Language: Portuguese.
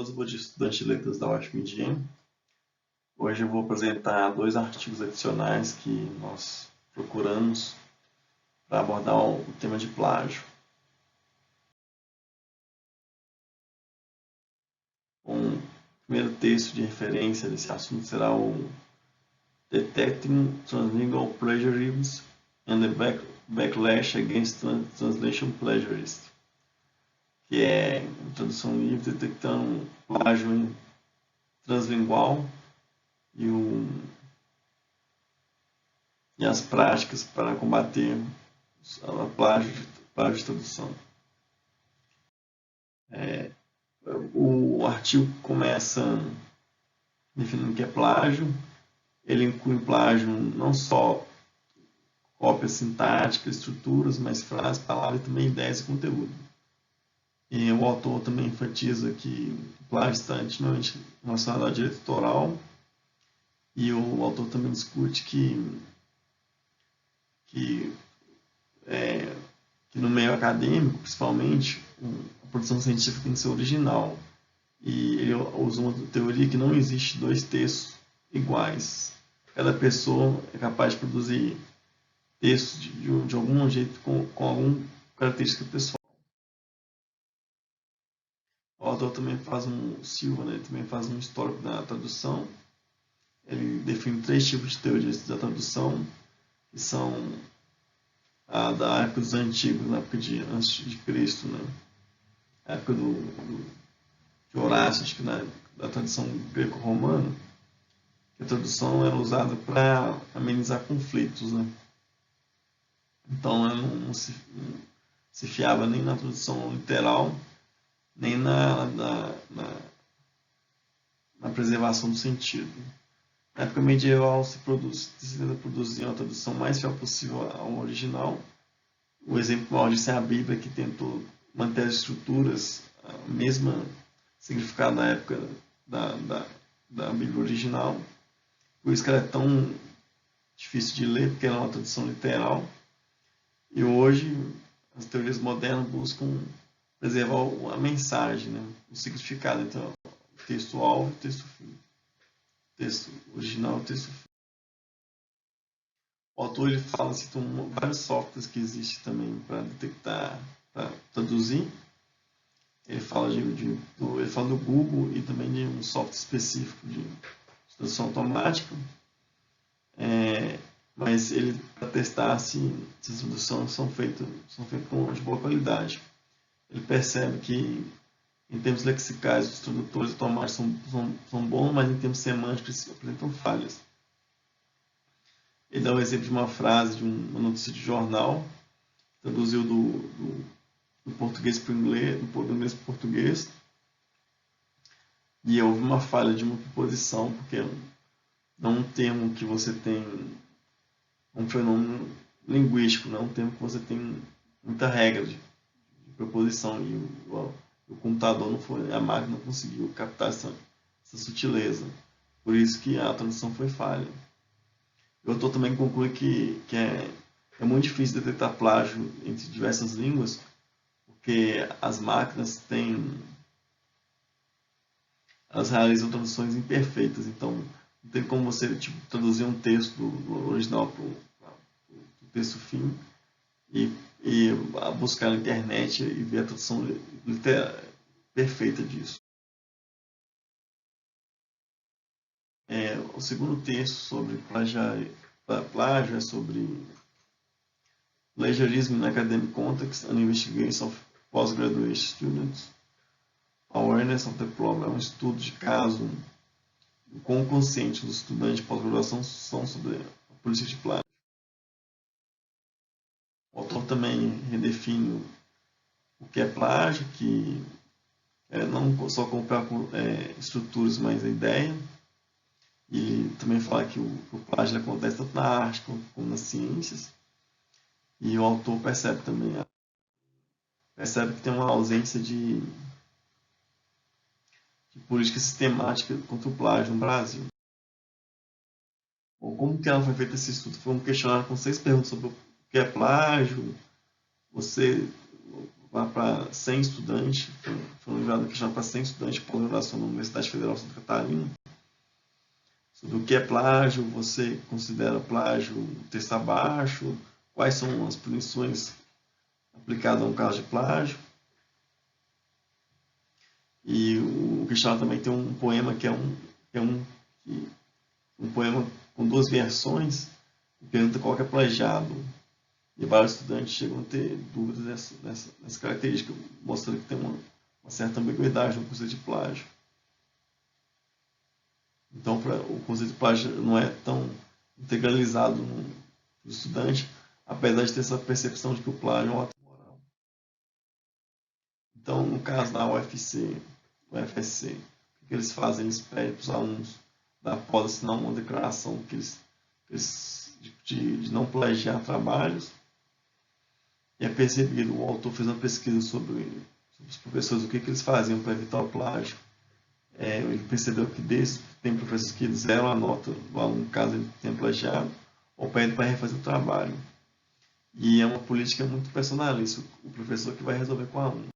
Oswald, estudante de letras da UFMG. Hoje eu vou apresentar dois artigos adicionais que nós procuramos para abordar o tema de plágio. O primeiro texto de referência desse assunto será o Detecting Translingual Plagiarism and the Backlash Against Translation Plagiarists, que é, em tradução livre, detectando plágio translingual e as práticas para combater a plágio de tradução. O artigo começa definindo o que é plágio. Ele inclui plágio não só cópias sintáticas, estruturas, mas frases, palavras e também ideias e conteúdo. E o autor também enfatiza que o plágio está intimamente relacionado ao direito autoral, e o autor também discute que no meio acadêmico, principalmente, a produção científica tem que ser original. E ele usa uma teoria que não existe dois textos iguais. Cada pessoa é capaz de produzir textos de algum jeito com alguma característica pessoal. O autor também faz Silva, né? Ele também faz um histórico da tradução. Ele define três tipos de teorias da tradução, que são a da época dos antigos, na época antes de Cristo, né? A época de Horácio, acho que da tradição greco-romana, que a tradução era usada para amenizar conflitos, né? Então ela não se fiava nem na tradução literal, nem na preservação do sentido. Na época medieval se tenta produzir uma tradução mais fiel possível ao original. O exemplo maior disso é a Bíblia, que tentou manter as estruturas, a mesma significado na época da Bíblia original. Por isso que ela é tão difícil de ler, porque ela é uma tradução literal. E hoje as teorias modernas buscam preservar a mensagem, né? O significado entre o texto-alvo e o texto-fim. O texto original e o texto-fim. O autor ele fala, cita vários softwares que existem também para detectar, para traduzir. Ele fala do Google e também de um software específico de tradução automática. Mas ele para testar se as traduções são feitas de boa qualidade. Ele percebe que em termos lexicais os tradutores automáticos são bons, mas em termos semânticos apresentam falhas. Ele dá um exemplo de uma frase de uma notícia de jornal, traduziu do português para o inglês, do inglês para o português, e houve uma falha de uma preposição, porque não é um termo que você tem um fenômeno linguístico, não é um termo que você tem muita regra de preposição, e o computador a máquina não conseguiu captar essa sutileza. Por isso que a tradução foi falha. O autor também conclui que é muito difícil detectar plágio entre diversas línguas, porque as máquinas elas realizam traduções imperfeitas. Então, não tem como você traduzir um texto do original para o texto fim e buscar na internet e ver a tradução perfeita disso. O segundo texto sobre plágio é sobre Plagiarism in Academic Context and Investigation of Postgraduate Students. Awareness of the Problem é um estudo de caso com o consciente dos estudantes de pós-graduação são sobre a política de plágio. O autor também redefine o que é plágio, que não só copiar estruturas, mas a ideia. E também fala que o plágio acontece tanto na arte como nas ciências. E o autor percebe que tem uma ausência de política sistemática contra o plágio no Brasil. Bom, como que ela foi feita esse estudo? Foi um questionário com 6 perguntas sobre o que é plágio, lá para 100 estudantes, foi enviado uma questão para 100 estudantes de pós-graduação na Universidade Federal de Santa Catarina, sobre o que é plágio, você considera plágio texto abaixo, quais são as punições aplicadas a um caso de plágio. E o Cristiano também tem um poema que é um poema com duas versões, que pergunta qual que é plagiado. E vários estudantes chegam a ter dúvidas nessa característica, mostrando que tem uma certa ambiguidade no conceito de plágio. Então, o conceito de plágio não é tão integralizado no estudante, apesar de ter essa percepção de que o plágio é um ato moral. Então, no caso da UFSC, o que eles fazem? Eles pedem para os alunos da pós assinar uma declaração de não plagiar trabalhos. E é percebido, o autor fez uma pesquisa sobre os professores, o que eles faziam para evitar o plágio. Ele percebeu que tem professores que zeram a nota do aluno caso ele tenha plagiado, ou pedem para refazer o trabalho. E é uma política muito personalista, o professor que vai resolver com o aluno.